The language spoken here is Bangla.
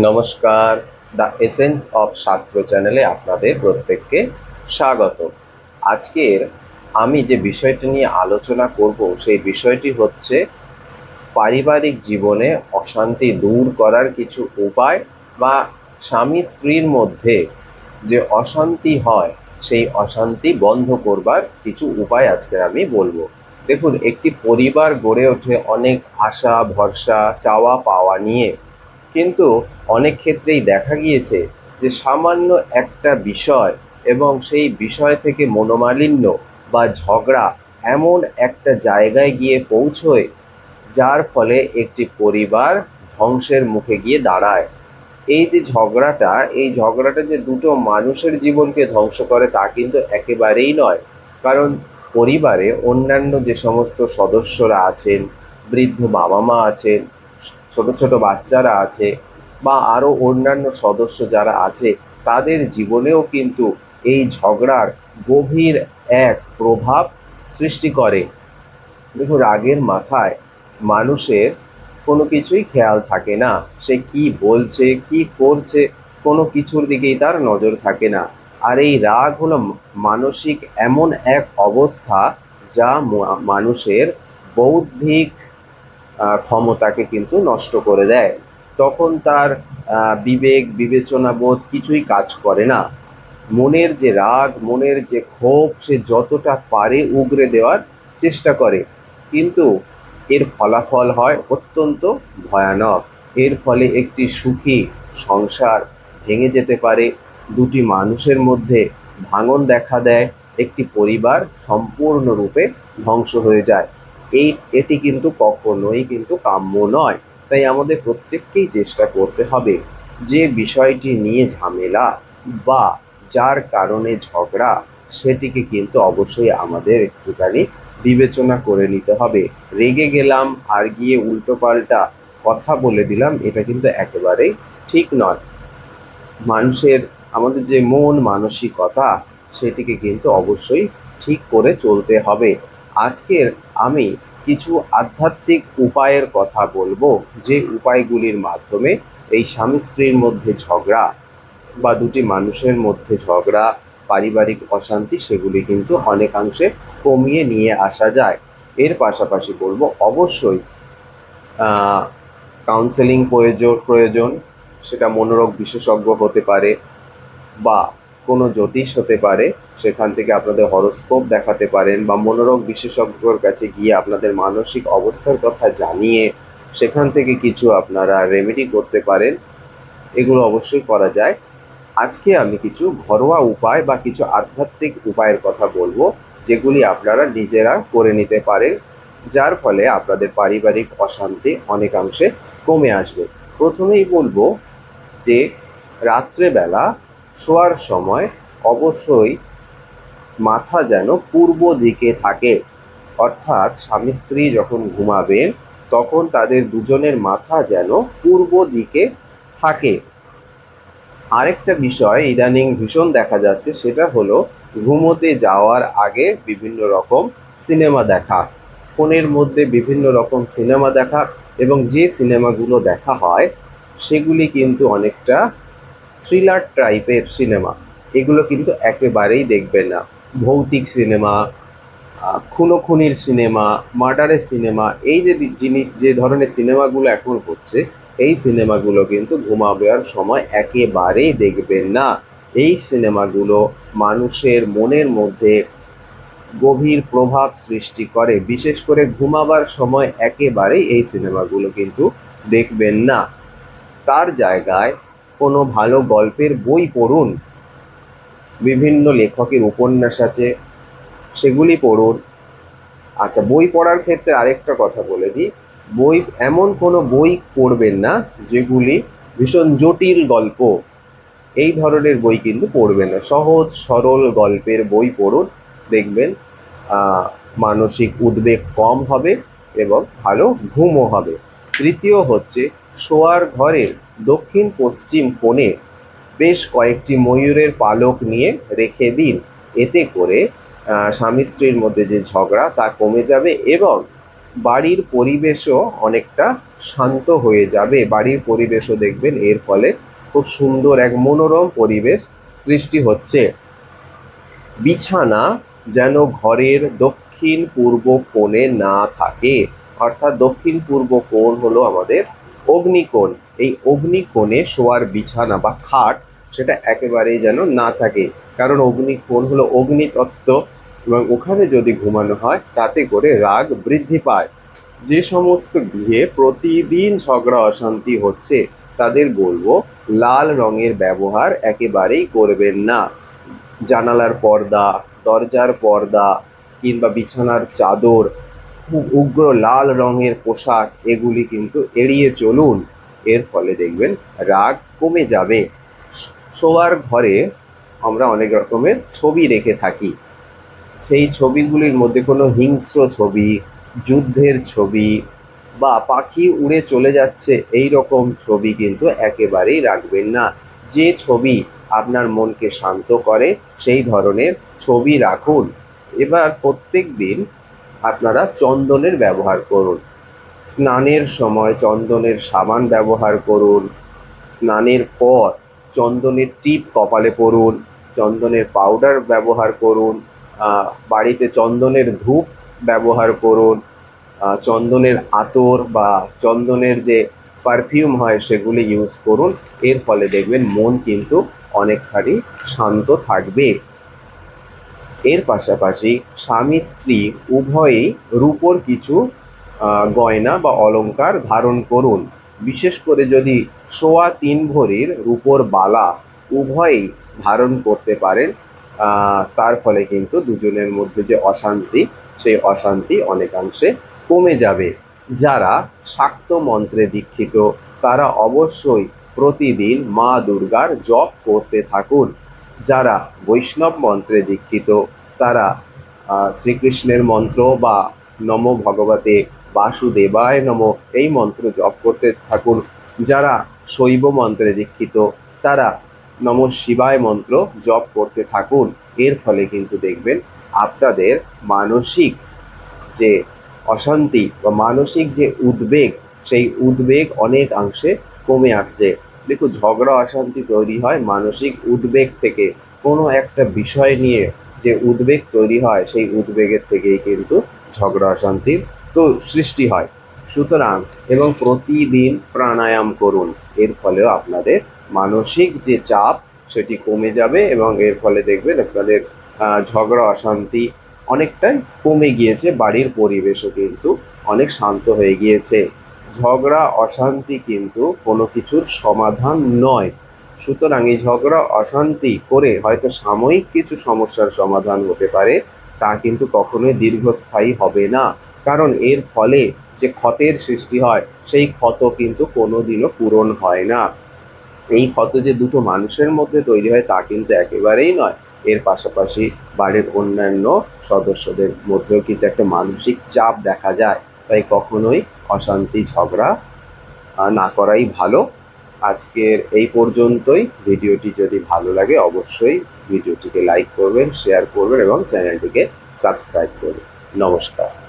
নমস্কার। দ্য এসেন্স অফ শাস্ত্র চ্যানেলে আপনাদের প্রত্যেককে স্বাগত। আজকের আমি যে বিষয়টি নিয়ে আলোচনা করব সেই বিষয়টি হচ্ছে পারিবারিক জীবনে অশান্তি দূর করার কিছু উপায় বা স্বামী স্ত্রীর মধ্যে যে অশান্তি হয় সেই অশান্তি বন্ধ করবার কিছু উপায় আজকে আমি বলবো। দেখুন, একটি পরিবার গড়ে ওঠে অনেক আশা ভরসা চাওয়া পাওয়া নিয়ে, কিন্তু অনেক ক্ষেত্রেই দেখা গিয়েছে যে সামান্য একটা বিষয় এবং সেই বিষয় থেকে মনোমালিন্য বা ঝগড়া এমন একটা জায়গায় গিয়ে পৌঁছয় যার ফলে একটি পরিবার ধ্বংসের মুখে গিয়ে দাঁড়ায়। এই ঝগড়াটা যে দুটো মানুষের জীবনকে ধ্বংস করে তা কিন্তু একেবারেই নয়। কারণ পরিবারে অন্যান্য যে সমস্ত সদস্যরা আছেন, বৃদ্ধ বাবা মা আছেন, ছোট ছোট বাচ্চারা আছে, বা আরো অন্যান্য সদস্য যারা আছে, তাদের জীবনেও কিন্তু এই ঝগড়ার গভীর এক প্রভাব সৃষ্টি করে। দেখুন, রাগের মাথায় মানুষের কোনো কিছুই খেয়াল থাকে না। সে কি বলছে কি করছে কোনো কিছুর দিকেই তার নজর থাকে না। আর এই রাগ হলো মানসিক এমন এক অবস্থা যা মানুষের বৌদ্ধিক ক্ষমতাকে কিন্তু নষ্ট করে দেয়। তখন তার বিবেক বিবেচনা বোধ কিছুই কাজ করে না। মনের যে রাগ, মনের যে ক্ষোভ, সে যতটা পারে উগরে দেওয়ার চেষ্টা করে, কিন্তু এর ফলাফল হয় অত্যন্ত ভয়ানক। এর ফলে একটি সুখী সংসার ভেঙে যেতে পারে, দুটি মানুষের মধ্যে ভাঙন দেখা দেয়, একটি পরিবার সম্পূর্ণরূপে ধ্বংস হয়ে যায়। এটি কিন্তু কখনোই কিন্তু কাম্য নয়। তাই আমাদের প্রত্যেককেই চেষ্টা করতে হবে যে বিষয়টি নিয়ে ঝামেলা বা যার কারণে ঝগড়া, সেটিকে কিন্তু অবশ্যই আমাদের একটুখানি বিবেচনা করে নিতে হবে। রেগে গেলাম আর গিয়ে উল্টোপাল্টা কথা বলে দিলাম, এটা কিন্তু একেবারেই ঠিক নয়। মানুষের, আমাদের যে মন মানসিকতা, সেটিকে কিন্তু অবশ্যই ঠিক করে চলতে হবে। আজকের আমি কিছু আধ্যাত্মিক উপায়ের কথা বলবো, যে উপায়গুলির মাধ্যমে এই স্বামী স্ত্রীর মধ্যে ঝগড়া বা দুটি মানুষের মধ্যে ঝগড়া, পারিবারিক অশান্তি, সেগুলি কিন্তু অনেকাংশে কমিয়ে নিয়ে আসা যায়। এর পাশাপাশি বলবো অবশ্যই কাউন্সেলিং প্রয়োজন। সেটা মনোরোগ বিশেষজ্ঞ হতে পারে বা কোনো জ্যোতিষ হতে পারে, সেখান থেকে আপনাদের হরোস্কোপ দেখাতে পারেন, বা মনোরোগ বিশেষজ্ঞর কাছে গিয়ে আপনাদের মানসিক অবস্থার কথা জানিয়ে সেখান থেকে কিছু আপনারা রেমেডি করতে পারেন। এগুলো অবশ্যই করা যায়। আজকে আমি কিছু ঘরোয়া উপায় বা কিছু আধ্যাত্মিক উপায়ের কথা বলবো, যেগুলি আপনারা নিজেরা করে নিতে পারেন, যার ফলে আপনাদের পারিবারিক অশান্তি অনেকাংশে কমে আসবে। প্রথমেই বলবো যে রাত্রেবেলা শোয়ার সময় অবশ্যই মাথা যেন পূর্ব দিকে থাকে। অর্থাৎ স্বামী স্ত্রী যখন ঘুমাবেন তখন তাদের দুজনের মাথা যেন পূর্ব দিকে থাকে। আরেকটা বিষয় ইদানিং ভীষণ দেখা যাচ্ছে, সেটা হলো ঘুমোতে যাওয়ার আগে বিভিন্ন রকম সিনেমা দেখা, ফোনের মধ্যে বিভিন্ন রকম সিনেমা দেখা, এবং যে সিনেমাগুলো দেখা হয় সেগুলি কিন্তু অনেকটা থ্রিলার টাইপের সিনেমা। এগুলো কিন্তু একেবারেই দেখবেন না। ভৌতিক সিনেমা, খুনোখুনির সিনেমা, মার্ডারের সিনেমা, এই যে জিনিস, যে ধরনের সিনেমাগুলো এখন হচ্ছে, এই সিনেমাগুলো কিন্তু ঘুমাবার সময় একেবারেই দেখবেন না। এই সিনেমাগুলো মানুষের মনের মধ্যে গভীর প্রভাব সৃষ্টি করে। বিশেষ করে ঘুমাবার সময় একেবারেই এই সিনেমাগুলো কিন্তু দেখবেন না। তার জায়গায় কোনো ভালো গল্পের বই পড়ুন, বিভিন্ন লেখকের উপন্যাস আছে, সেগুলি পড়ুন। আচ্ছা, বই পড়ার ক্ষেত্রে আরেকটা কথা বলে দিই, এমন কোনো বই পড়বেন না যেগুলি ভীষণ জটিল গল্প, এই ধরনের বই কিন্তু পড়বেন না। সহজ সরল গল্পের বই পড়ুন, দেখবেন মানসিক উদ্বেগ কম হবে এবং ভালো ঘুমও হবে। তৃতীয় হচ্ছে, শোয়ার ঘরের দক্ষিণ পশ্চিম কোণে বেশ কয়েকটি ময়ূরের পালক নিয়ে রেখে দিন। এতে করে স্বামী স্ত্রীর মধ্যে যে ঝগড়া তা কমে যাবে এবং বাড়ির পরিবেশও অনেকটা শান্ত হয়ে যাবে। বাড়ির পরিবেশও দেখবেন এর ফলে খুব সুন্দর এক মনোরম পরিবেশ সৃষ্টি হচ্ছে। বিছানা যেন ঘরের দক্ষিণ পূর্ব কোণে না থাকে, অর্থাৎ দক্ষিণ পূর্ব কোণ হলো আমাদের অগ্নিকোণ। এই অগ্নিকোণে শোয়ার বিছানা বা খাট সেটা একেবারেই যেন না থাকে, কারণ অগ্নিকোণ হলো অগ্নিতত্ত্ব, এবং ওখানে যদি ঘুমানো হয় তাতে করে রাগ বৃদ্ধি পায়। যে সমস্ত গৃহে প্রতিদিন ঝগড়া অশান্তি হচ্ছে তাদের বলবো লাল রঙের ব্যবহার একেবারেই করবেন না। জানালার পর্দা, দরজার পর্দা কিংবা বিছানার চাদর, খুব উগ্র লাল রঙের পোশাক এগুলি কিন্তু এড়িয়ে চলুন। এর ফলে দেখবেন রাগ কমে যাবে। শোয়ার ঘরে আমরা অনেক রকমের ছবি রেখে থাকি। সেই ছবিগুলির মধ্যে কোনো হিংস্র ছবি, যুদ্ধের ছবি বা পাখি উড়ে চলে যাচ্ছে এই রকম ছবি কিন্তু একেবারেই রাখবেন না। যে ছবি আপনার মনকে শান্ত করে সেই ধরনের ছবি রাখুন। এবার প্রত্যেক দিন আপনারা চন্দনের ব্যবহার করুন। স্নানের সময় চন্দনের সাবান ব্যবহার করুন। স্নানের পর চন্দনের টিপ কপালে পরুন, চন্দনের পাউডার ব্যবহার করুন, বাড়িতে চন্দনের ধূপ ব্যবহার করুন, চন্দনের আতর বা চন্দনের যে পারফিউম হয় সেগুলি ইউজ করুন। এর ফলে দেখবেন মন কিন্তু অনেকখানি শান্ত থাকবে। এর পাশাপাশি স্বামী স্ত্রী উভয়েই রূপোর কিছু গয়না বা অলংকার ধারণ করুন। বিশেষ করে যদি 3.25 ভরির রূপোর বালা উভয়েই ধারণ করতে পারেন, তার ফলে কিন্তু দুজনের মধ্যে যে অশান্তি সেই অশান্তি অনেকাংশে কমে যাবে। যারা শাক্ত মন্ত্রে দীক্ষিত তারা অবশ্যই প্রতিদিন মা দুর্গার জপ করতে থাকুন। যারা বৈষ্ণব মন্ত্রে দীক্ষিত তারা শ্রীকৃষ্ণের মন্ত্র বা নমো ভগবতে বাসুদেবায় নমঃ এই মন্ত্র জপ করতে থাকুন। যারা শৈব মন্ত্রে দীক্ষিত তারা নমঃ শিবায় মন্ত্র জপ করতে থাকুন। এর ফলে কিন্তু দেখবেন আপনাদের মানসিক যে অশান্তি বা মানসিক যে উদ্বেগ সেই উদ্বেগ অনেকাংশে কমে আসছে। দেখুন, ঝগড়া অশান্তি তৈরি হয় মানসিক উদ্বেগ থেকে। কোনো একটা বিষয় নিয়ে যে উদ্বেগ তৈরি হয় সেই উদ্বেগের থেকেই কিন্তু ঝগড়া অশান্তির তো সৃষ্টি হয়। সুতরাং এবং প্রতিদিন প্রাণায়াম করুন, এর ফলেও আপনাদের মানসিক যে চাপ সেটি কমে যাবে এবং এর ফলে দেখবেন আপনাদের ঝগড়া অশান্তি অনেকটাই কমে গিয়েছে। বাড়ির পরিবেশও কিন্তু অনেক শান্ত হয়ে গিয়েছে। ঝগড়া অশান্তি কিন্তু কোনো কিছুর সমাধান নয়। সুতরাং এই ঝগড়া অশান্তি করে হয়তো সাময়িক কিছু সমস্যার সমাধান হতে পারে, তা কিন্তু কখনোই দীর্ঘস্থায়ী হবে না। কারণ এর ফলে যে ক্ষতের সৃষ্টি হয় সেই ক্ষত কিন্তু কোনোদিনও পূরণ হয় না। এই ক্ষত যে দুটো মানুষের মধ্যে তৈরি হয় তা কিন্তু একেবারেই নয়। এর পাশাপাশি বাড়ির অন্যান্য সদস্যদের মধ্যেও কিন্তু একটা মানসিক চাপ দেখা যায়। তাই কখনোই অশান্তি ঝগড়া না করাই ভালো। আজকের এই পর্যন্তই। ভিডিওটি যদি ভালো লাগে অবশ্যই ভিডিওটিকে লাইক করবেন, শেয়ার করবেন এবং চ্যানেলটিকে সাবস্ক্রাইব করবেন। নমস্কার।